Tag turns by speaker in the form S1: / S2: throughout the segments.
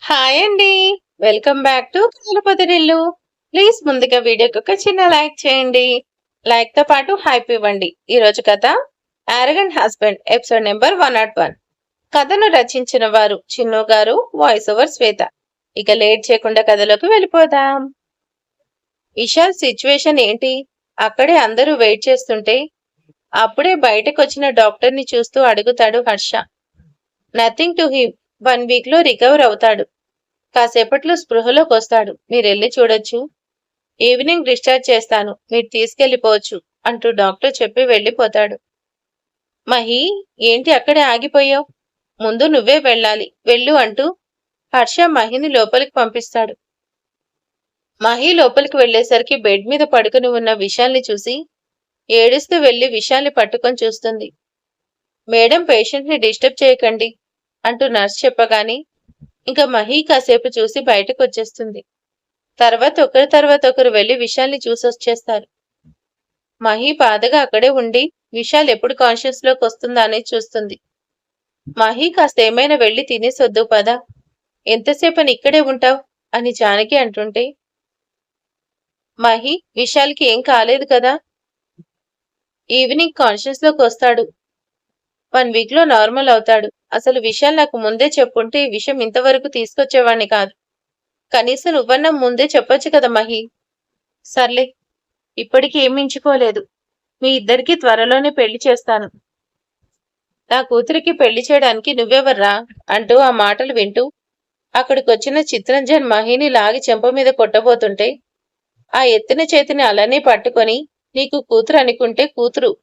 S1: Hi అండి. Welcome back to కథల పొదరిల్లు. Please ముందుగా వీడియోకి ఒక చిన్న లైక్ చేయండి. లైక్ తో పాటు హైప్ ఇవ్వండి. ఈరోజు కథ ఆరగంట్ హస్బెండ్ ఎపిసోడ్ నెంబర్ 101. కథను రచించిన వారు చిన్ను గారు, వాయిస్ ఓవర్ శ్వేత. ఇక లేట్ చేయకుండా కథలోకి వెళ్ళిపోదాం. విశాల్ సిచ్యువేషన్ ఏంటి? అక్కడే అందరూ వెయిట్ చేస్తుంటే అప్పుడే బయటకు వచ్చిన డాక్టర్ ని చూస్తూ అడుగుతాడు Harsha. Nothing to him. 1 week లో రికవర్ అవుతాడు. కాసేపట్లో స్పృహలోకి వస్తాడు. మీరెళ్ళి చూడొచ్చు. ఈవినింగ్ డిశ్చార్జ్ చేస్తాను. మీరు తీసుకెళ్లిపోవచ్చు అంటూ డాక్టర్ చెప్పి వెళ్ళిపోతాడు. మహి, ఏంటి అక్కడే ఆగిపోయావు? ముందు నువ్వే వెళ్ళాలి, వెళ్ళు అంటూ హర్ష మహిని లోపలికి పంపిస్తాడు. మహి లోపలికి వెళ్లేసరికి బెడ్ మీద పడుకుని ఉన్న విశాల్ని చూసి ఏడుస్తూ వెళ్లి విశాల్ని పట్టుకొని చూస్తుంది. మేడం, పేషెంట్ ని డిస్టర్బ్ చేయకండి అంటూ నర్స్ చెప్పగాని ఇంకా మహి కాసేపు చూసి బయటకు వచ్చేస్తుంది. తర్వాత ఒకరు వెళ్లి విశాల్ని చూసొచ్చేస్తారు. మహి బాధగా అక్కడే ఉండి విశాల్ ఎప్పుడు కాన్షియస్ లోకి వస్తుందా అనేది చూస్తుంది. మహి కాస్త ఏమైనా వెళ్లి తినేసొద్దు పదా, ఎంతసేపని ఇక్కడే ఉంటావు అని జానకి అంటుంటే, మహి, విశాల్కి ఏం కాలేదు కదా, ఈవినింగ్ కాన్షియస్ లోకి వస్తాడు. 1 వీక్ లో నార్మల్ అవుతాడు. అసలు విశాల్ నాకు ముందే చెప్పుంటే ఈ విషయం ఇంతవరకు తీసుకొచ్చేవాణ్ణి కాదు. కనీసం నువ్వన్నా ముందే చెప్పొచ్చు కదా మహి. సర్లే, ఇప్పటికీ ఏమించుకోలేదు. మీ ఇద్దరికి త్వరలోనే పెళ్లి చేస్తాను. నా కూతురికి పెళ్లి చేయడానికి నువ్వెవర్రా అంటూ ఆ మాటలు వింటూ అక్కడికొచ్చిన చిత్రంజన్ మహిని లాగి చెంప మీద కొట్టబోతుంటే ఆ ఎత్తిన చేతిని అలానే పట్టుకొని, నీకు కూతురు అనుకుంటే కూతురు,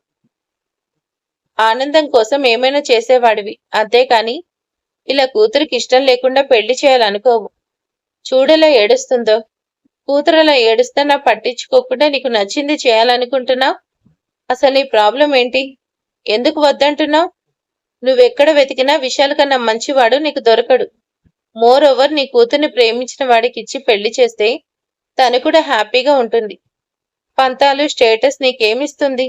S1: ఆనందం కోసం ఏమైనా చేసేవాడివి, అంతేకాని ఇలా కూతురికి ఇష్టం లేకుండా పెళ్లి చేయాలనుకోవు. చూడలా ఏడుస్తుందో. కూతురలా ఏడుస్తున్నా పట్టించుకోకుండా నీకు నచ్చింది చేయాలనుకుంటున్నావు. అసలు నీ ప్రాబ్లం ఏంటి? ఎందుకు వద్దంటున్నావు? నువ్వెక్కడ వెతికినా విశాల్ కన్నా మంచివాడు నీకు దొరకడు. మోర్ ఓవర్, నీ కూతుర్ని ప్రేమించిన వాడికి ఇచ్చి పెళ్లి చేస్తే తను కూడా హ్యాపీగా ఉంటుంది. పంతాలు, స్టేటస్ నీకేమిస్తుంది?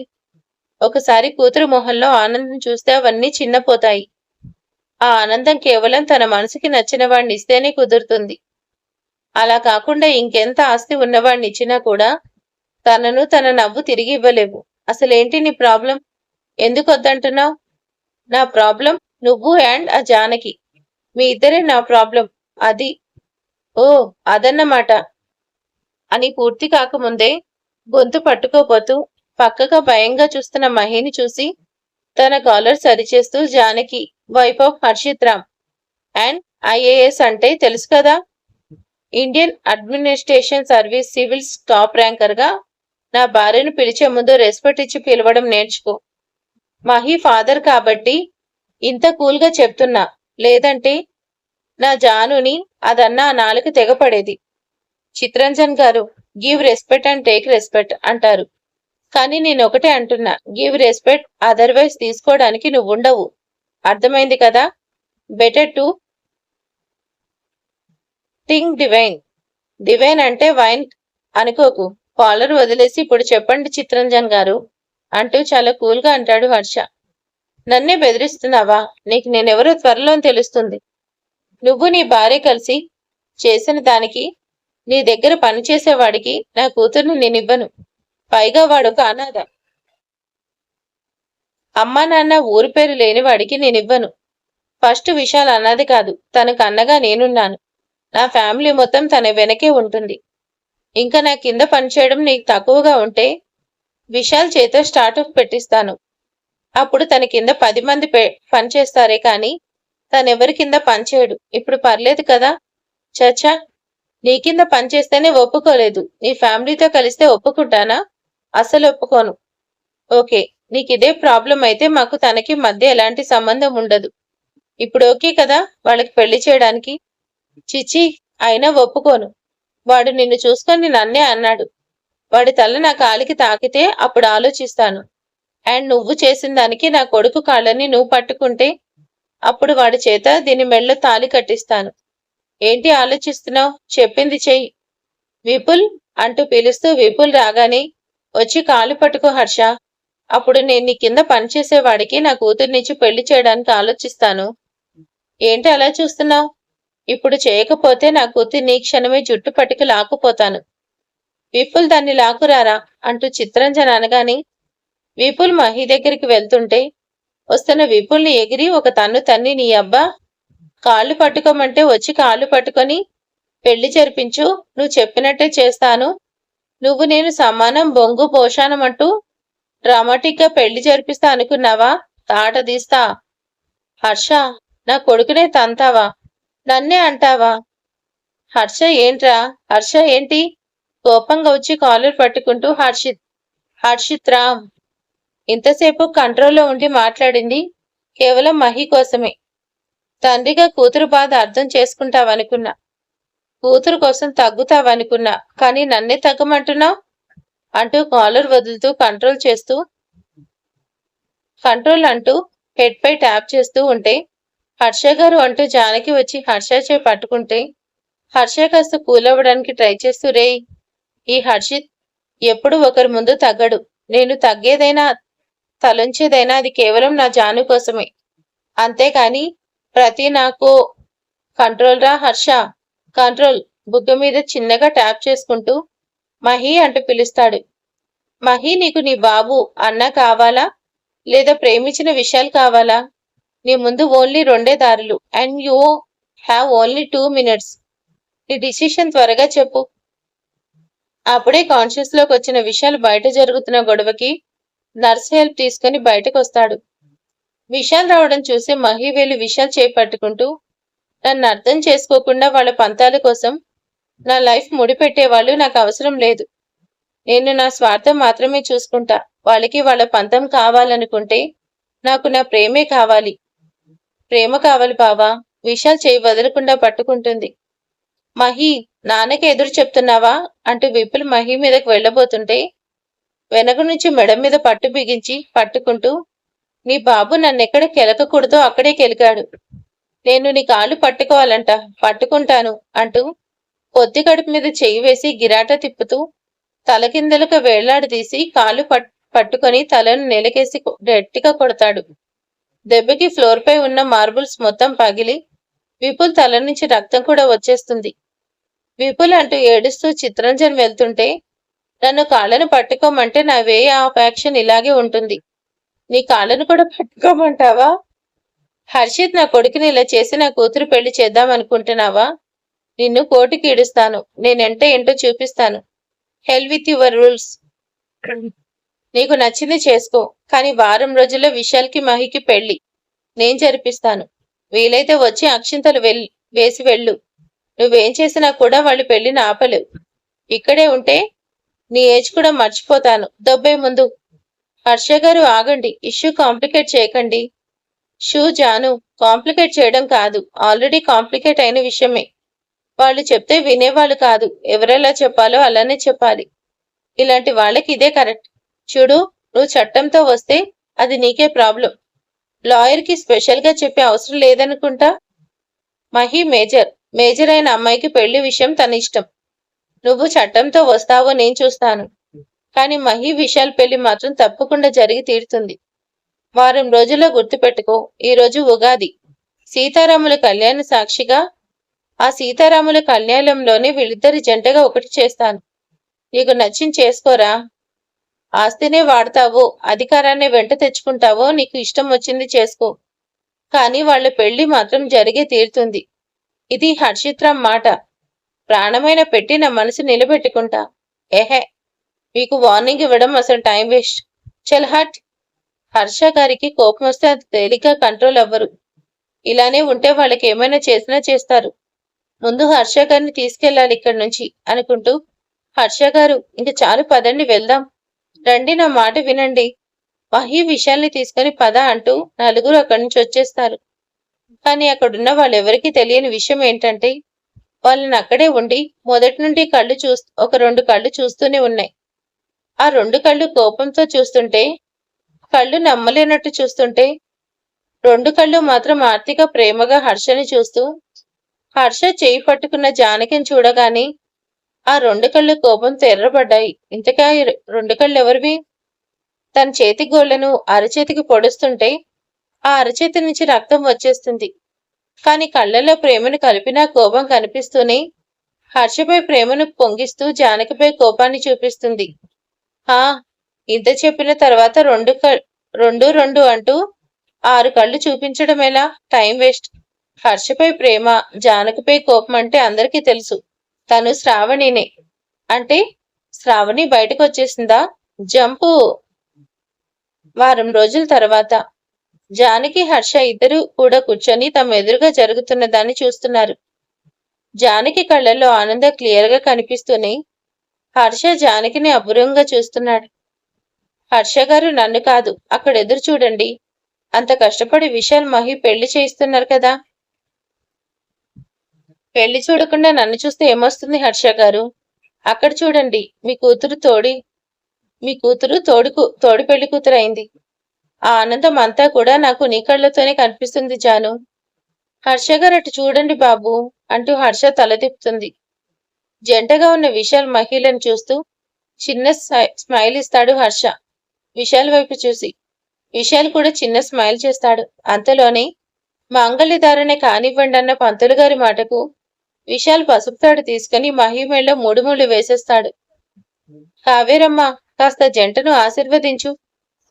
S1: ఒకసారి కూతురు మొహంలో ఆనందం చూస్తే అవన్నీ చిన్నపోతాయి. ఆ ఆనందం కేవలం తన మనసుకి నచ్చిన వాడిని ఇస్తేనే కుదురుతుంది. అలా కాకుండా ఇంకెంత ఆస్తి ఉన్నవాడిని ఇచ్చినా కూడా తన నవ్వు తిరిగి ఇవ్వలేవు. అసలేంటి నీ ప్రాబ్లం? ఎందుకు వద్దంటున్నావు? నా ప్రాబ్లం నువ్వు అండ్ ఆ జానకి. మీ ఇద్దరే నా ప్రాబ్లం. అది. ఓ, అదన్నమాట అని పూర్తి కాకముందే గొంతు పట్టుకోపోతూ పక్కగా భయంగా చూస్తున్న మహిని చూసి తన కాలర్ సరిచేస్తూ, Janaki, wife of Harshit Ram and IAS అంటే తెలుసు కదా, Indian administration service civils top ranker గా నా భార్యను పిలిచే ముందు రెస్పెక్ట్ ఇచ్చి పిలవడం నేర్చుకో. మహి ఫాదర్ కాబట్టి ఇంత కూల్ గా చెప్తున్నా, లేదంటే నా జానుని అదన్నా ఆ నాలుగు తెగపడేది. చిత్రంజన్ గారు, give respect and take respect అంటారు. కానీ నేనొకటే అంటున్నా, గివ్ రెస్పెక్ట్, అదర్వైజ్ తీసుకోవడానికి నువ్వుండవు. అర్థమైంది కదా? Better to think divine. Divine అంటే వైన్ అనుకోకు. కాలర్ వదిలేసి ఇప్పుడు చెప్పండి చిత్రంజన్ గారు అంటూ చాలా కూల్ గా అంటాడు హర్ష. నన్నే బెదిరిస్తున్నావా? నీకు నేనెవరో త్వరలో తెలుస్తుంది. నువ్వు నీ భార్య కలిసి చేసిన దానికి, నీ దగ్గర పనిచేసేవాడికి నా కూతుర్ని నేనివ్వను. పైగా వాడొక అనాథ. అమ్మా నాన్న ఊరి పేరు లేని వాడికి నేనివ్వను. ఫస్ట్ విశాల్ అన్నది కాదు, తనకు అన్నగా నేనున్నాను. నా ఫ్యామిలీ మొత్తం తన వెనకే ఉంటుంది. ఇంకా నా కింద పనిచేయడం నీకు తక్కువగా ఉంటే విశాల్ చేత స్టార్ట్అప్ పెట్టిస్తాను. అప్పుడు తన కింద 10 మంది పనిచేస్తారే కానీ తనెవరి కింద పనిచేయడు. ఇప్పుడు పర్లేదు కదా? చచ్చా, నీ కింద పనిచేస్తేనే ఒప్పుకోలేదు. నీ ఫ్యామిలీతో కలిస్తే ఒప్పుకుంటానా? అసలు ఒప్పుకోను. ఓకే, నీకిదే ప్రాబ్లం అయితే మాకు తనకి మధ్య ఎలాంటి సంబంధం ఉండదు. ఇప్పుడు ఓకే కదా వాళ్ళకి పెళ్లి చేయడానికి? చిచి, అయినా ఒప్పుకోను. వాడు నిన్ను చూసుకొని నన్నే అన్నాడు. వాడి తల నా కాలికి తాకితే అప్పుడు ఆలోచిస్తాను. అండ్ నువ్వు చేసిన దానికి నా కొడుకు కాళ్ళని నువ్వు పట్టుకుంటే అప్పుడు వాడి చేత దీని మెళ్ళో తాళి కట్టిస్తాను. ఏంటి ఆలోచిస్తున్నావు? చెప్పింది చెయ్యి. విపుల్ అంటూ పిలుస్తూ విపుల్ రాగానే వచ్చి కాలు పట్టుకో హర్ష. అప్పుడు నేను నీ కింద పనిచేసేవాడికి నా కూతుర్నిచ్చి పెళ్లి చేయడానికి ఆలోచిస్తాను. ఏంటి అలా చూస్తున్నావు? ఇప్పుడు చేయకపోతే నా కూతుర్ని క్షణమే జుట్టు పట్టుకు లాక్కుపోతాను. విపుల్ దాన్ని లాక్కురారా అంటూ చిత్రంజన్ అనగానే విపుల్ మహి దగ్గరికి వెళ్తుంటే వస్తున్న విపుల్ని ఎగిరి ఒక తన్ను తన్ని, నీ అబ్బా కాళ్ళు పట్టుకోమంటే వచ్చి కాళ్ళు పట్టుకొని పెళ్లి జరిపించు, నువ్వు చెప్పినట్టే చేస్తాను, నువ్వు నేను సమానం బొంగు పోషానమంటూ డ్రామాటిక్ గా పెళ్లి జరిపిస్తా అనుకున్నావా? తాట తీస్తా. హర్ష, నా కొడుకునే తంతావా? నన్నే అంటావా? హర్ష ఏంట్రా? హర్ష ఏంటి? కోపంగా వచ్చి కాలర్ పట్టుకుంటూ హర్షిత్ రామ్. ఇంతసేపు కంట్రోల్లో ఉండి మాట్లాడింది కేవలం మహి కోసమే. తండ్రిగా కూతురు బాధ అర్థం చేసుకుంటావనుకున్నా, కూతురు కోసం తగ్గుతావనుకున్నా, కానీ నన్నే తగ్గమంటున్నావు అంటూ కాలర్ వదులుతూ కంట్రోల్ అంటూ హెడ్ పై ట్యాప్ చేస్తూ ఉంటే హర్ష గారు అంటూ జానకి వచ్చి హర్ష చే పట్టుకుంటే హర్ష కాస్త కూల్ అవ్వడానికి ట్రై చేస్తూ, రేయ్, ఈ హర్షిత్ ఎప్పుడు ఒకరి ముందు తగ్గడు. నేను తగ్గేదైనా తలంచేదైనా అది కేవలం నా జాను కోసమే, అంతేకాని ప్రతి నాకు కంట్రోల్ రా హర్ష, కంట్రోల్. బుగ్గ మీద చిన్నగా ట్యాప్ చేసుకుంటూ మహి అంటూ పిలుస్తాడు. మహి, నీకు నీ బాబు అన్న కావాలా లేదా ప్రేమించిన విషయాలు కావాలా? నీ ముందు ఓన్లీ 2 దారులు and you have only 2 minutes. నీ డిసిషన్ త్వరగా చెప్పు. అప్పుడే కాన్షియస్ లోకి వచ్చిన విశాల్ బయట జరుగుతున్న గొడవకి నర్స్ హెల్ప్ తీసుకుని బయటకు వస్తాడు. విశాల్ రావడం చూసి మహి వెళ్ళి విశాల్ చేపట్టుకుంటూ, నన్ను అర్థం చేసుకోకుండా వాళ్ళ పంతాల కోసం నా లైఫ్ ముడిపెట్టేవాళ్ళు నాకు అవసరం లేదు. నేను నా స్వార్థం మాత్రమే చూసుకుంటా. వాళ్ళకి వాళ్ళ పంతం కావాలనుకుంటే నాకు నా ప్రేమే కావాలి. ప్రేమ కావాలి బావా. విశాల్ చేయి వదలకుండా పట్టుకుంటుంది. మహి, నాన్నకి ఎదురు చెప్తున్నావా అంటూ విపుల్ మహి మీదకు వెళ్ళబోతుంటే వెనక నుంచి మెడ మీద పట్టు బిగించి పట్టుకుంటూ, నీ బాబు నన్నెక్కడ కెలకకూడదో అక్కడే కెలికాడు. నేను నీ కాళ్ళు పట్టుకోవాలంట, పట్టుకుంటాను అంటూ పొత్తి కడుపు మీద చెయ్యి వేసి గిరాట తిప్పుతూ తలకిందలుగా వేళ్లాడదీసి కాళ్ళు పట్టుకొని తలను నెలకేసి గట్టిగా కొడతాడు. దెబ్బకి ఫ్లోర్ పై ఉన్న మార్బుల్స్ మొత్తం పగిలి విపుల్ తల నుంచి రక్తం కూడా వచ్చేస్తుంది. విపుల్ అంటూ ఏడుస్తూ చిత్రంజన్ వెళ్తుంటే, నన్ను కాళ్ళను పట్టుకోమంటే నా వే ఆఫ్ యాక్షన్ ఇలాగే ఉంటుంది. నీ కాళ్ళను కూడా పట్టుకోమంటావా? హర్షిత్ నా కొడుకుని ఇలా చేసి నా కూతురు పెళ్లి చేద్దామనుకుంటున్నావా? నిన్ను కోర్టుకి ఈడుస్తాను. నేనంటే ఏంటో చూపిస్తాను. హెల్ విత్ యువర్ రూల్స్. నీకు నచ్చింది చేసుకో, కానీ వారం రోజుల్లో విశాల్కి మహికి పెళ్లి నేను జరిపిస్తాను. వీలైతే వచ్చి అక్షింతలు వేసి వెళ్ళు. నువ్వేం చేసినా కూడా వాళ్ళు పెళ్లిని ఆపలేవు. ఇక్కడే ఉంటే నీ ఏజ్ కూడా మర్చిపోతాను. దొబ్బే ముందు. హర్ష గారు ఆగండి, ఇష్యూ కాంప్లికేట్ చేయకండి. జాను, కాంప్లికేట్ చేయడం కాదు, ఆల్రెడీ కాంప్లికేట్ అయిన విషయమే. వాళ్ళు చెప్తే వినేవాళ్ళు కాదు, ఎవరెలా చెప్పాలో అలానే చెప్పాలి. ఇలాంటి వాళ్ళకి ఇదే కరెక్ట్. చూడు, నువ్వు చట్టంతో వస్తే అది నీకే ప్రాబ్లం. లాయర్కి స్పెషల్గా చెప్పే అవసరం లేదనుకుంటా. మహి మేజర్ అయిన అమ్మాయికి పెళ్లి విషయం తన ఇష్టం. నువ్వు చట్టంతో వస్తావో నేను చూస్తాను. కానీ మహి విశాల్ పెళ్లి మాత్రం తప్పకుండా జరిగి తీరుతుంది. వారం రోజుల్లో గుర్తుపెట్టుకో, ఈరోజు ఉగాది. సీతారాముల కళ్యాణ సాక్షిగా ఆ సీతారాముల కళ్యాణంలోనే వీళ్ళిద్దరి జంటగా ఒకటి చేస్తాను. నీకు నచ్చింది చేసుకోరా. ఆస్తినే వాడతావో అధికారాన్ని వెంట తెచ్చుకుంటావో నీకు ఇష్టం వచ్చింది చేసుకో, కానీ వాళ్ళ పెళ్లి మాత్రం జరిగే తీరుతుంది. ఇది హర్షిత్రామ్ మాట. ప్రాణమైన పెట్టి నా మనసు నిలబెట్టుకుంటా. ఏహే, మీకు వార్నింగ్ ఇవ్వడం అసలు టైం వేస్ట్. చల్ హట్. హర్ష గారికి కోపం వస్తే అది తేలిగ్గా కంట్రోల్ అవ్వరు. ఇలానే ఉంటే వాళ్ళకి ఏమైనా చేసినా చేస్తారు. ముందు హర్ష గారిని తీసుకెళ్లాలి ఇక్కడి నుంచి అనుకుంటూ, హర్ష గారు ఇంక చాలు పదండి వెళ్దాం. రండి, నా మాట వినండి. మహి విశాల్ని తీసుకుని పద అంటూ నలుగురు అక్కడి నుంచి వచ్చేస్తారు. కానీ అక్కడున్న వాళ్ళెవరికీ తెలియని విషయం ఏంటంటే, వాళ్ళని అక్కడే ఉండి మొదటి నుండి ఒక 2 కళ్ళు చూస్తూనే ఉన్నాయి. ఆ 2 కళ్ళు కోపంతో చూస్తుంటే, కళ్ళు నమ్మలేనట్టు చూస్తుంటే, 2 కళ్ళు మాత్రం ఆర్తిగా ప్రేమగా హర్షని చూస్తూ, హర్ష చేయి పట్టుకున్న జానకిని చూడగానే ఆ 2 కళ్ళు కోపంతో ఎర్రబడ్డాయి. ఇంతకా 2 కళ్ళు ఎవరివి? తన చేతి గోళ్లను అరచేతికి పొడుస్తుంటే ఆ అరచేతి నుంచి రక్తం వచ్చేస్తుంది. కాని కళ్ళల్లో ప్రేమను కలిపినా కోపం కనిపిస్తూనే హర్షపై ప్రేమను పొంగిస్తూ జానకిపై కోపాన్ని చూపిస్తుంది. హా, ఇంత చెప్పిన తర్వాత రెండు రెండు అంటూ 6 కళ్ళు చూపించడం ఎలా? Time waste. హర్షపై ప్రేమ, జానకిపై కోపం అంటే అందరికీ తెలుసు. తను శ్రావణినే. అంటే శ్రావణి బయటకు వచ్చేసిందా? జంపు. వారం రోజుల తర్వాత జానకి, హర్ష ఇద్దరు కూడా కూర్చొని తమ ఎదురుగా జరుగుతున్న దాన్ని చూస్తున్నారు. జానకి కళ్ళల్లో ఆనందం క్లియర్గా కనిపిస్తూనే హర్ష జానకిని అబ్బురంగా చూస్తున్నాడు. హర్ష గారు, నన్ను కాదు, అక్కడ ఎదురు చూడండి. అంత కష్టపడి విశాల్ మహి పెళ్లి చేయిస్తున్నారు కదా. పెళ్లి చూడకుండా నన్ను చూస్తే ఏమొస్తుంది హర్ష గారు? అక్కడ చూడండి, మీ కూతురు తోడి పెళ్లి కూతురు అయింది. ఆ ఆనందం అంతా కూడా నాకు నీ కళ్ళతోనే కనిపిస్తుంది జాను. హర్ష గారు, అటు చూడండి బాబు అంటూ హర్ష తల తిప్పుతుంది. జంటగా ఉన్న విశాల్ మహిళను చూస్తూ చిన్న స్మైల్ ఇస్తాడు హర్ష విశాల్ వైపు చూసి. విశాల్ కూడా చిన్న స్మైల్ చేస్తాడు. అంతలోనే మాంగళ్యధారణ కానివ్వండి అన్న పంతులు గారి మాటకు విశాల్ పసుపు తాడు తీసుకుని మహిమేళ్ళలో 3 ముళ్ళు వేసేస్తాడు. కావేరమ్మ, కాస్త జంటను ఆశీర్వదించు,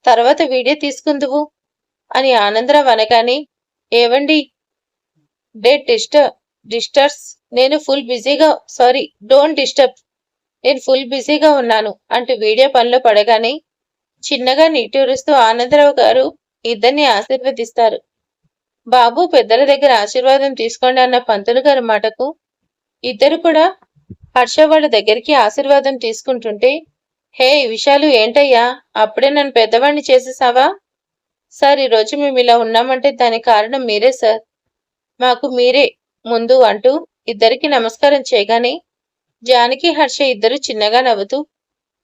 S1: తర్వాత వీడియో తీసుకుందువు అని ఆనందరావు అనగానే, ఏవండి, డిస్టర్స్, నేను ఫుల్ బిజీగా, సారీ, డోంట్ డిస్టర్బ్, నేను ఫుల్ బిజీగా ఉన్నాను అంటూ వీడియో పనిలో పడగానే చిన్నగా నిట్టూరుస్తూ ఆనందరావు గారు ఇద్దరిని ఆశీర్వదిస్తారు. బాబు, పెద్దల దగ్గర ఆశీర్వాదం తీసుకోండి అన్న పంతులు గారి మాటకు ఇద్దరు కూడా హర్ష వాళ్ళ దగ్గరికి ఆశీర్వాదం తీసుకుంటుంటే, హే విశాలు, ఏంటయ్యా అప్పుడే నన్ను పెద్దవాణ్ణి చేసేసావా? సార్, ఈరోజు మేము ఇలా ఉన్నామంటే దానికి కారణం మీరే సార్, మాకు మీరే ముందు అంటూ ఇద్దరికి నమస్కారం చేయగానే జానకి, హర్ష ఇద్దరు చిన్నగా నవ్వుతూ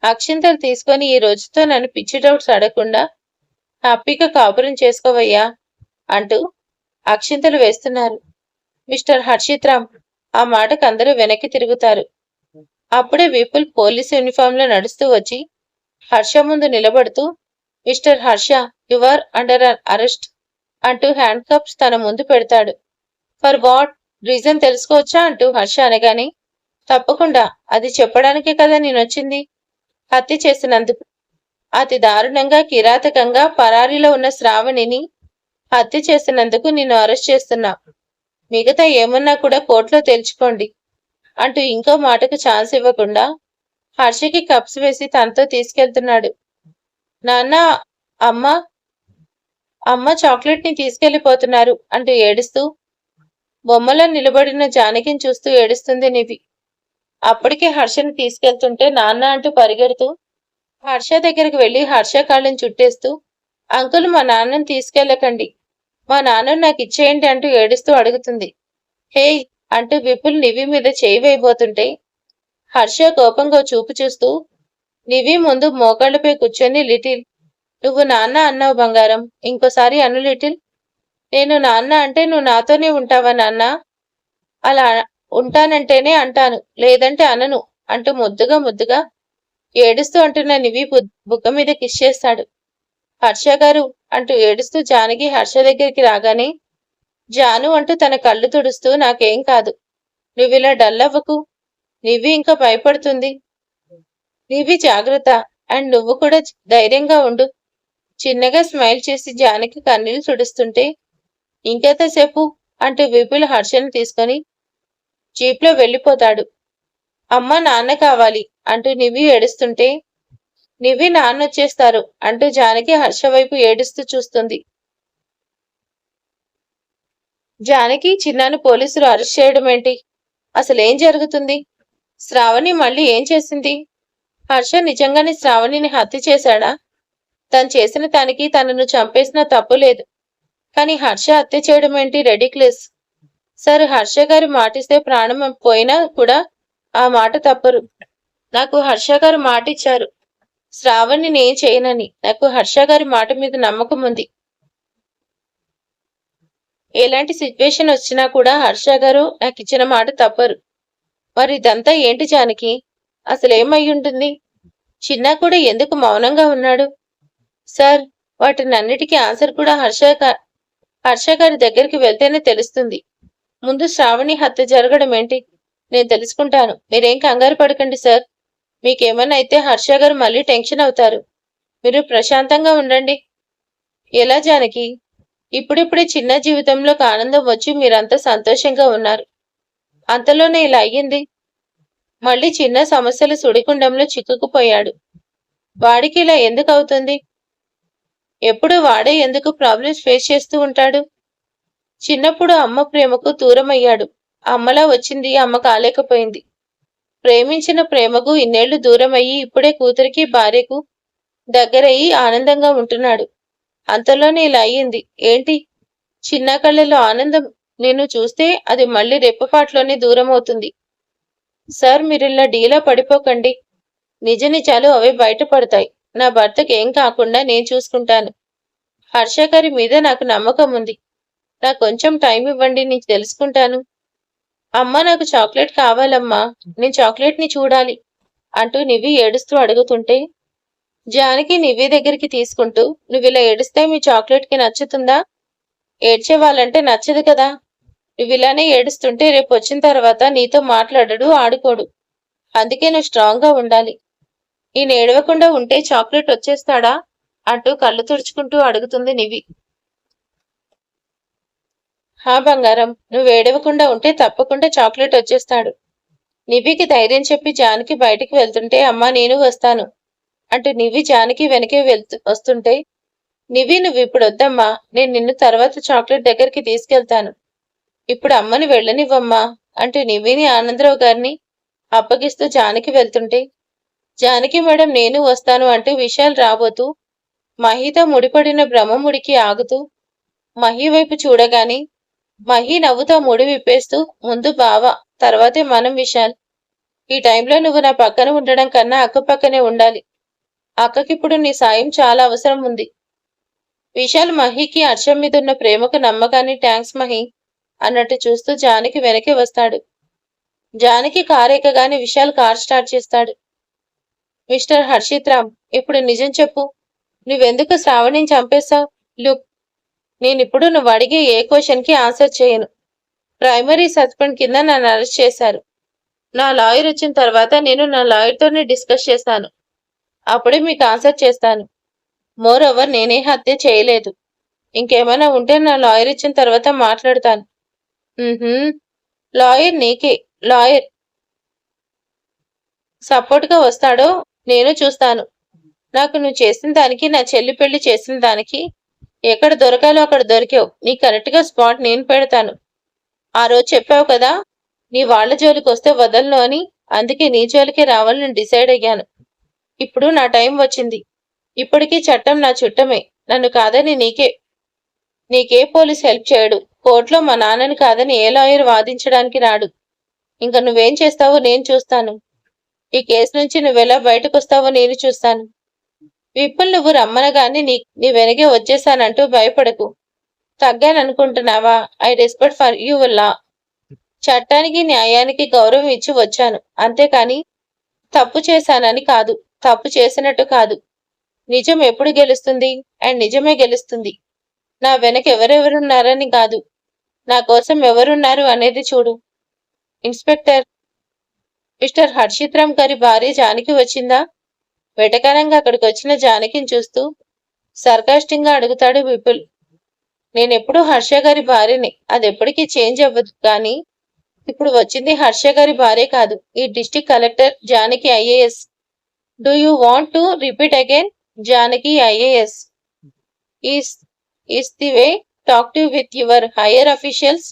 S1: అక్షింతలు తీసుకొని, ఈ రోజుతో నన్ను పిచ్చి డౌట్స్ అడగకుండా హ్యాపీగా కాపురం చేసుకోవయ్యా అంటూ అక్షింతలు వేస్తున్నారు. మిస్టర్ హర్షిత్ రామ్, ఆ మాటకు అందరూ వెనక్కి తిరుగుతారు. అప్పుడే విపుల్ పోలీస్ యూనిఫామ్ లో నడుస్తూ వచ్చి హర్ష ముందు నిలబడుతూ, mister Harsha, you are under arrest అంటూ హ్యాండ్ కప్స్ తన ముందు పెడతాడు. ఫర్ వాట్ రీజన్ తెలుసుకోవచ్చా అంటూ హర్ష అనగానే, తప్పకుండా, అది చెప్పడానికే కదా నేనొచ్చింది. హత్య చేసినందుకు, అతి దారుణంగా కిరాతకంగా పరారీలో ఉన్న శ్రావణిని హత్య చేసినందుకు నిన్ను అరెస్ట్ చేస్తున్నా. మిగతా ఏమన్నా కూడా కోర్టులో తేల్చుకోండి అంటూ ఇంకో మాటకు ఛాన్స్ ఇవ్వకుండా హర్షకి కప్స్ వేసి తనతో తీసుకెళ్తున్నాడు. నాన్న, అమ్మ అమ్మ చాక్లెట్ ని తీసుకెళ్లిపోతున్నారు అంటూ ఏడుస్తూ బొమ్మలో నిలబడిన జానకిని చూస్తూ ఏడుస్తుంది నివి. అప్పటికే హర్షని తీసుకెళ్తుంటే నాన్న అంటూ పరిగెడుతూ హర్ష దగ్గరికి వెళ్లి హర్ష కాళ్ళని చుట్టేస్తూ, అంకుల్, మా నాన్నని తీసుకెళ్లకండి, మా నాన్నను నాకు ఇచ్చేయండి అంటూ ఏడుస్తూ అడుగుతుంది. హే అంటూ విపుల్ నివి మీద చేయి వేయబోతుంటే హర్ష కోపంగా చూపు చూస్తూ నివి ముందు మోకాళ్ళపై కూర్చొని, లిటిల్, నువ్వు నాన్న అన్నావు బంగారం, ఇంకోసారి అను లిటిల్. నేను నాన్న అంటే నువ్వు నాతోనే ఉంటావా నాన్న? అలా ఉంటానంటేనే అంటాను, లేదంటే అనను అంటూ ముద్దుగా ఏడుస్తూ అంటున్న నివి బుగ్గ మీద కిస్ చేస్తాడు. హర్ష గారు అంటూ ఏడుస్తూ జానకి హర్ష దగ్గరికి రాగానే, జాను అంటూ తన కళ్ళు తుడుస్తూ, నాకేం కాదు, నువ్విలా డల్ అవ్వకు, నివి ఇంకా భయపడుతుంది, నివి జాగ్రత్త, అండ్ నువ్వు కూడా ధైర్యంగా ఉండు. చిన్నగా స్మైల్ చేసి జానకి కన్నీళ్లు తుడుస్తుంటే, ఇంకెంతసేపు అంటూ విపుల్ హర్షను తీసుకొని జీప్లో వెళ్ళిపోతాడు. అమ్మ, నాన్న కావాలి అంటూ నివి ఏడుస్తుంటే, నివి నాన్న వచ్చేస్తారు అంటూ జానకి హర్ష వైపు ఏడుస్తూ చూస్తుంది. జానకి, చిన్నాను పోలీసులు అరెస్ట్ చేయడం ఏంటి? అసలేం జరుగుతుంది? శ్రావణి మళ్ళీ ఏం చేసింది? హర్ష నిజంగానే శ్రావణిని హత్య చేశాడా? తను చేసిన దానికి తనను చంపేసిన తప్పు లేదు, కానీ హర్ష హత్య చేయడం ఏంటి? రెడిక్లెస్. సార్, హర్ష గారు మాటిస్తే ప్రాణం పోయినా కూడా ఆ మాట తప్పరు. నాకు హర్ష గారు మాట ఇచ్చారు శ్రావణిని ఏం చేయనని. నాకు హర్ష గారి మాట మీద నమ్మకం ఉంది. ఎలాంటి సిచ్యువేషన్ వచ్చినా కూడా హర్ష గారు నాకు ఇచ్చిన మాట తప్పరు. మరి ఇదంతా ఏంటి జానకి? అసలేమయ్యుంటుంది? చిన్న కూడా ఎందుకు మౌనంగా ఉన్నాడు? సార్, వాటినన్నిటికీ ఆన్సర్ కూడా హర్ష గారి దగ్గరికి వెళ్తేనే తెలుస్తుంది. ముందు శ్రావణి హత్య జరగడం ఏంటి? నేను తెలుసుకుంటాను. మీరేం కంగారు పడకండి సార్. మీకేమన్నా అయితే హర్ష గారు మళ్ళీ టెన్షన్ అవుతారు. మీరు ప్రశాంతంగా ఉండండి. ఎలా జానకి? ఇప్పుడిప్పుడే చిన్న జీవితంలోకి ఆనందం వచ్చి మీరంతా సంతోషంగా ఉన్నారు. అంతలోనే ఇలా అయ్యింది. మళ్ళీ చిన్న సమస్యల సుడిగుండంలో చిక్కుకుపోయాడు. వాడికి ఇలా ఎందుకు అవుతుంది? ఎప్పుడు వాడే ఎందుకు ప్రాబ్లమ్స్ ఫేస్ చేస్తూ ఉంటాడు? చిన్నప్పుడు అమ్మ ప్రేమకు దూరమయ్యాడు. అమ్మలా వచ్చింది, అమ్మ కాలేకపోయింది. ప్రేమించిన ప్రేమకు ఇన్నేళ్లు దూరమయ్యి ఇప్పుడే కూతురికి భార్యకు దగ్గరయ్యి ఆనందంగా ఉంటున్నాడు. అంతలోనే ఇలా అయ్యింది. ఏంటి? చిన్న కళ్ళలో ఆనందం నేను చూస్తే అది మళ్ళీ రెప్పపాట్లోనే దూరం అవుతుంది. సార్, మీరిలా డీలా పడిపోకండి. నిజ నిజాలు అవే బయటపడతాయి. నా భర్తకి ఏం కాకుండా నేను చూసుకుంటాను. హర్ష గారి మీద నాకు నమ్మకం ఉంది. నాకు కొంచెం టైం ఇవ్వండి, నేను తెలుసుకుంటాను. అమ్మా, నాకు చాక్లెట్ కావాలమ్మా, నేను చాక్లెట్ ని చూడాలి అంటూ నివి ఏడుస్తూ అడుగుతుంటే జానకి నివి దగ్గరికి తీసుకుంటూ, నువ్విలా ఏడిస్తే మీ చాక్లెట్ కి నచ్చుతుందా? ఏడ్చే వాళ్ళంటే నచ్చదు కదా. నువ్విలానే ఏడుస్తుంటే రేపు వచ్చిన తర్వాత నీతో మాట్లాడడు, ఆడుకోడు. అందుకే నువ్వు స్ట్రాంగ్ గా ఉండాలి. నేను ఏడవకుండా ఉంటే చాక్లెట్ వచ్చేస్తాడా అంటూ కళ్ళు తుడుచుకుంటూ అడుగుతుంది నివి. హా బంగారం, నువ్వు ఏడవకుండా ఉంటే తప్పకుండా చాక్లెట్ వచ్చేస్తాడు. నివికి ధైర్యం చెప్పి జానకి బయటికి వెళ్తుంటే, అమ్మా నేను వస్తాను అంటూ నివి జానకి వెనకే వస్తుంటే, నివి నువ్వు ఇప్పుడు వద్దమ్మా, నేను నిన్ను తర్వాత చాక్లెట్ దగ్గరికి తీసుకెళ్తాను. ఇప్పుడు అమ్మని వెళ్ళనివ్వమ్మా అంటూ నివిని ఆనందరావు గారిని అప్పగిస్తూ జానకి వెళ్తుంటే, జానకి మేడం నేను వస్తాను అంటూ విశాల్ రాబోతూ మహితో ముడిపడిన బ్రహ్మముడికి ఆగుతూ మహి వైపు చూడగాని మహి నవ్వుతో ముడి విప్పేస్తూ, ముందు బావ, తర్వాతే మనం విశాల్. ఈ టైంలో నువ్వు నా పక్కన ఉండడం కన్నా అక్క పక్కనే ఉండాలి. అక్కకిప్పుడు నీ సాయం చాలా అవసరం ఉంది. విశాల్ మహికి హర్షం మీద ఉన్న ప్రేమకు నమ్మకాన్ని థ్యాంక్స్ మహి అన్నట్టు చూస్తూ జానకి వెనకే వస్తాడు. జానకి కారు ఎక్కగానే విశాల్ కార్ స్టార్ట్ చేస్తాడు. మిస్టర్ హర్షిత్ రామ్, ఇప్పుడు నిజం చెప్పు. నువ్వెందుకు శ్రావణిని చంపేశావు? లుక్, నేనిప్పుడు నువ్వు అడిగే ఏ క్వశ్చన్ కి ఆన్సర్ చేయను. ప్రైమరీ సస్పెండ్ కింద నన్ను అరెస్ట్ చేశారు. నా లాయర్ వచ్చిన తర్వాత నేను నా లాయర్తోనే డిస్కస్ చేస్తాను. అప్పుడే మీకు ఆన్సర్ చేస్తాను. మోర్ ఓవర్, నేనే హత్య చేయలేదు. ఇంకేమైనా ఉంటే నా లాయర్ ఇచ్చిన తర్వాత మాట్లాడతాను. లాయర్ నీకే. లాయర్ సపోర్ట్ గా వస్తాడో నేను చూస్తాను. నాకు నువ్వు చేసిన దానికి, నా చెల్లి పెళ్లి చేసిన దానికి ఎక్కడ దొరకాలో అక్కడ దొరికావు. నీ కరెక్ట్ గా స్పాట్ నేను పెడతాను. ఆ రోజు చెప్పావు కదా, నీ వాళ్ళ జోలికి వస్తే వదలను అని. అందుకే నీ జోలికే రావాలని డిసైడ్ అయ్యాను. ఇప్పుడు నా టైం వచ్చింది. ఇప్పటికీ చట్టం నా చుట్టమే. నన్ను కాదని నీకే పోలీస్ హెల్ప్ చేయడు. కోర్టులో మా నాన్నని కాదని ఏ లాయర్ వాదించడానికి రాడు. ఇంకా నువ్వేం చేస్తావో నేను చూస్తాను. ఈ కేసు నుంచి నువ్వెలా బయటకు వస్తావో నేను చూస్తాను. విపుల్, నువ్వు రమ్మనగానే నీ వెనకే వచ్చేసానంటూ భయపడకు. తగ్గాననుకుంటున్నావా? ఐ రెస్పెక్ట్ ఫర్ యువర్ లా. చట్టానికి న్యాయానికి గౌరవం ఇచ్చి వచ్చాను, అంతేకాని తప్పు చేశానని కాదు, తప్పు చేసినట్టు కాదు. నిజం ఎప్పుడు గెలుస్తుంది? అండ్ నిజమే గెలుస్తుంది. నా వెనక ఎవరెవరున్నారని కాదు, నా కోసం ఎవరున్నారు అనేది చూడు. ఇన్స్పెక్టర్, మిస్టర్ హర్షిత్ రామ్ గారి భార్య జానకి వచ్చిందా? వెటకారంగా అక్కడికి వచ్చిన జానకిని చూస్తూ సర్కాస్టింగ్ గా అడుగుతాడు విపుల్. నేనెప్పుడు హర్ష గారి భార్యని, అదెప్పటికీ చేంజ్ అవ్వదు. కానీ ఇప్పుడు వచ్చింది హర్ష గారి భార్య కాదు, ఈ district collector Janaki IAS. Do you want to repeat again? Janaki IAS is the way talk to with your higher officials.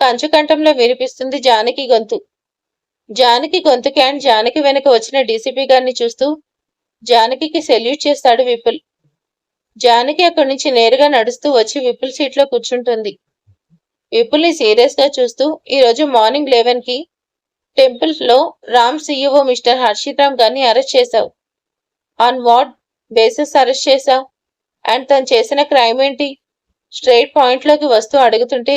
S1: కంచుకంఠంలో వినిపిస్తుంది జానకి గొంతు. జానకి గొంతు క్యాండ్ జానకి వెనక వచ్చిన డీసీపీ గారిని చూస్తూ జానకి సెల్యూట్ చేస్తాడు విపుల్. జానకి అక్కడి నుంచి నేరుగా నడుస్తూ వచ్చి విపుల్ సీట్లో కూర్చుంటుంది. విపుల్ ని సీరియస్ గా చూస్తూ, ఈ రోజు మార్నింగ్ 11 కి టెంపుల్ లో రామ్ సీఈఓ మిస్టర్ హర్షిత్ రామ్ గారిని అరెస్ట్ చేశావు. ఆన్ వాట్ బేసిస్ అరెస్ట్ చేశావు? అండ్ తను చేసిన క్రైమ్ ఏంటి? స్ట్రైట్ పాయింట్ లోకి వస్తూ అడుగుతుంది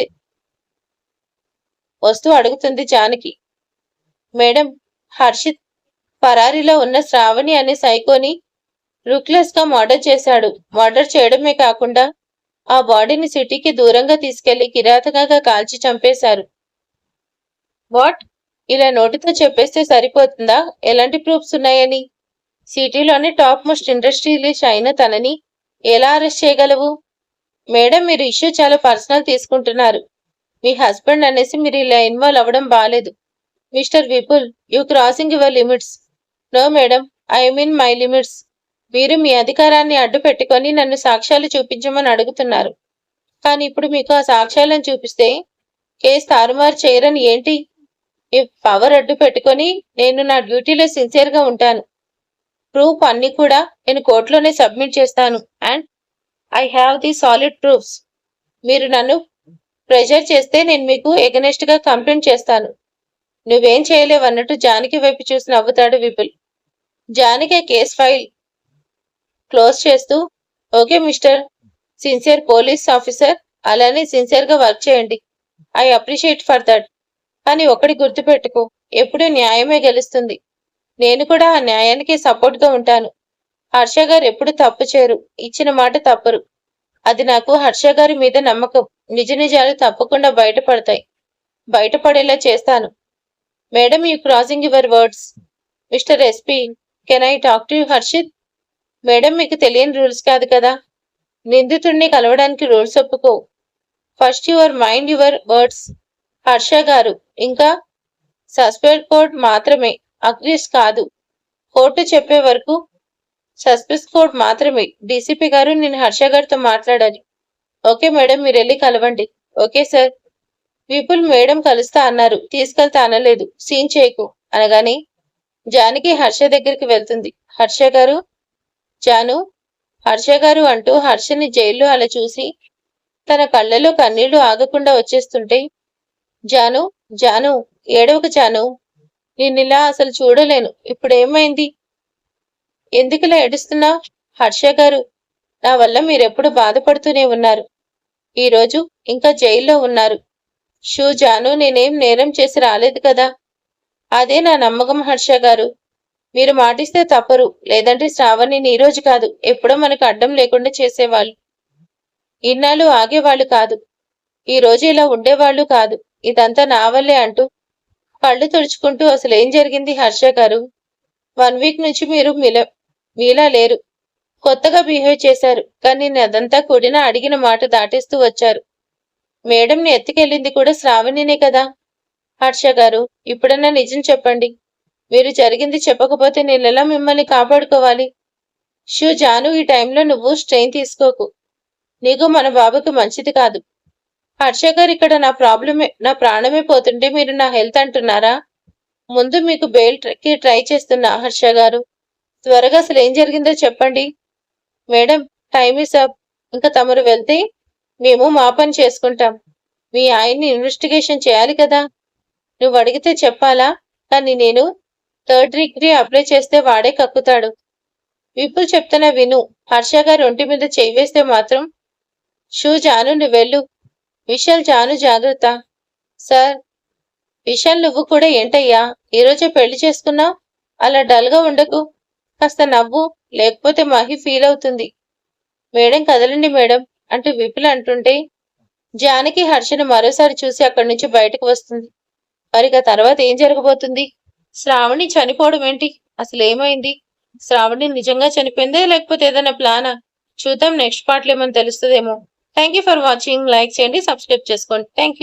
S1: జానకి. మేడం, హర్షిత్ పరారీలో ఉన్న శ్రావణి అనే సైకోని రుక్లెస్ గా మర్డర్ చేశాడు. మర్డర్ చేయడమే కాకుండా ఆ బాడీని సిటీకి దూరంగా తీసుకెళ్లి కిరాతకంగా కాల్చి చంపేశారు. వాట్? ఇలా నోటితో చెప్పేస్తే సరిపోతుందా ఎలాంటి ప్రూఫ్స్ ఉన్నాయని? సిటీలోని టాప్ మోస్ట్ ఇండస్ట్రియలిస్ట్ అయిన తనని ఎలా అరెస్ట్ చేయగలవు? మేడం, మీరు ఇష్యూ చాలా పర్సనల్ తీసుకుంటున్నారు. మీ హస్బెండ్ అనేసి మీరు ఇలా ఇన్వాల్వ్ అవ్వడం బాలేదు. Mister Vipul, you crossing your limits. No madam, I mean my limits. మీరు మీ అధికారాన్ని అడ్డు పెట్టుకొని నన్ను సాక్ష్యాలు చూపించమని అడుగుతున్నారు. కానీ ఇప్పుడు మీకు ఆ సాక్ష్యాలను చూపిస్తే కేసు తారుమారు చేయరని ఏంటి? ఈ పవర్ అడ్డు పెట్టుకొని నేను నా డ్యూటీలో సిన్సియర్గా ఉంటాను. ప్రూఫ్ అన్ని కూడా నేను కోర్టులోనే సబ్మిట్ చేస్తాను. And I have the solid proofs. మీరు నన్ను ప్రెజర్ చేస్తే నేను మీకు ఎగనెస్ట్ గా కంప్లైంట్ చేస్తాను. నువ్వేం చేయలేవు అన్నట్టు జానకి వైపు చూసి నవ్వుతాడు Vipul. Janaki case file close చేస్తూ, okay mister sincere police officer, అలానే సిన్సియర్ గా వర్క్ చేయండి. I appreciate for that. కానీ ఒకటి గుర్తుపెట్టుకో, ఎప్పుడూ న్యాయమే గెలుస్తుంది. నేను కూడా ఆ న్యాయానికి సపోర్ట్ గా ఉంటాను. హర్ష గారు ఎప్పుడు తప్పు చేయరు, ఇచ్చిన మాట తప్పరు. అది నాకు హర్ష గారి మీద నమ్మకం. నిజ నిజాలు తప్పకుండా బయటపడేలా చేస్తాను. Madam, you crossing your words. Mister SP, can I talk to you Harshit? Madam, మీకు తెలియని రూల్స్ కాదు కదా. నిందితుడిని కలవడానికి రూల్స్ ఒప్పుకో. First your mind your words. Harsha garu, ఇంకా సస్పెక్ట్ కోడ్ మాత్రమే, అగ్రీస్ కాదు. కోర్టు చెప్పే వరకు సస్పెక్ట్ కోడ్ మాత్రమే. డీసీపీ గారు, నేను హర్ష గారితో మాట్లాడాలి. ఓకే మేడం, మీరు వెళ్ళి కలవండి. Okay sir. విపుల్ మేడం కలుస్తా అన్నారు, తీసుకెళ్తా అనలేదు. సీన్ చేయకు అనగానే జానకి హర్ష దగ్గరికి వెళ్తుంది. హర్ష గారు, జాను, హర్ష గారు అంటూ హర్షని జైల్లో అలా చూసి తన కళ్ళలో కన్నీళ్లు ఆగకుండా వచ్చేస్తుంటే, జాను, జాను, ఏడవకు జాను, నిన్నిలా అసలు చూడలేను. ఇప్పుడేమైంది? ఎందుకులా ఏడుస్తున్నావు? హర్ష గారు, నా వల్ల మీరెప్పుడు బాధపడుతూనే ఉన్నారు. ఈరోజు ఇంకా జైల్లో ఉన్నారు. జాను, నేనేం నేరం చేసి రాలేదు కదా. అదే నా నమ్మకం హర్ష గారు. మీరు మాటిస్తే తప్పరు, లేదంటే శ్రావణిని ఈ రోజు కాదు ఎప్పుడో మనకు అడ్డం లేకుండా చేసేవాళ్ళు. ఇన్నాళ్ళు ఆగేవాళ్ళు కాదు. ఈ రోజు ఇలా ఉండేవాళ్ళు కాదు. ఇదంతా నా వల్లే అంటూ కళ్ళు తుడుచుకుంటూ, అసలు ఏం జరిగింది హర్ష గారు? 1 వీక్ నుంచి మీరు మీలా లేరు. కొత్తగా బిహేవ్ చేశారు. కానీ నేను అదంతా కూడినా అడిగిన మాట దాటేస్తూ వచ్చారు. మేడంని ఎత్తుకెళ్ళింది కూడా శ్రావణినే కదా. హర్ష గారు, ఇప్పుడన్నా నిజం చెప్పండి. మీరు జరిగింది చెప్పకపోతే నేనెలా మిమ్మల్ని కాపాడుకోవాలి? జాను, ఈ టైంలో నువ్వు స్ట్రెయిన్ తీసుకోకు. నీకు మన బాబుకి మంచిది కాదు. హర్ష గారు, ఇక్కడ నా ప్రాణమే పోతుంటే మీరు నా హెల్త్ అంటున్నారా? ముందు మీకు బెయిల్ కి ట్రై చేస్తున్నా హర్ష గారు. త్వరగా అసలు ఏం జరిగిందో చెప్పండి. Madam, time is up. ఇంకా తమరు వెళ్తే మేము మా పని చేసుకుంటాం. మీ ఆయన్ని ఇన్వెస్టిగేషన్ చేయాలి కదా. నువ్వు అడిగితే చెప్పాలా? కానీ నేను 3rd డిగ్రీ అప్లై చేస్తే వాడే కక్కుతాడు. విపుల్ చెప్తున్నా విను. హర్ష గారు ఒంటి మీద చేయి వేస్తే మాత్రం జాను, నువ్వు వెళ్ళు. విశాల్, జాను జాగ్రత్త. సార్. విశాల్, నువ్వు కూడా ఏంటయ్యా ఈరోజే పెళ్లి చేసుకున్నావు? అలా డల్గా ఉండకు, కాస్త నవ్వు, లేకపోతే మహి ఫీల్ అవుతుంది. మేడం కదలండి మేడం అంటూ విపుల్ అంటుంటే జానకి హర్షను మరోసారి చూసి అక్కడి నుంచి బయటకు వస్తుంది. మరిక తర్వాత ఏం జరగబోతుంది? శ్రావణి చనిపోవడం ఏంటి? అసలు ఏమైంది? శ్రావణి నిజంగా చనిపోయిందే, లేకపోతే ఏదైనా ప్లానా? చూద్దాం, నెక్స్ట్ పార్ట్లో ఏమైనా తెలుస్తుందేమో. Thank you for watching. Like చేయండి, సబ్స్క్రైబ్ చేసుకోండి. Thank you.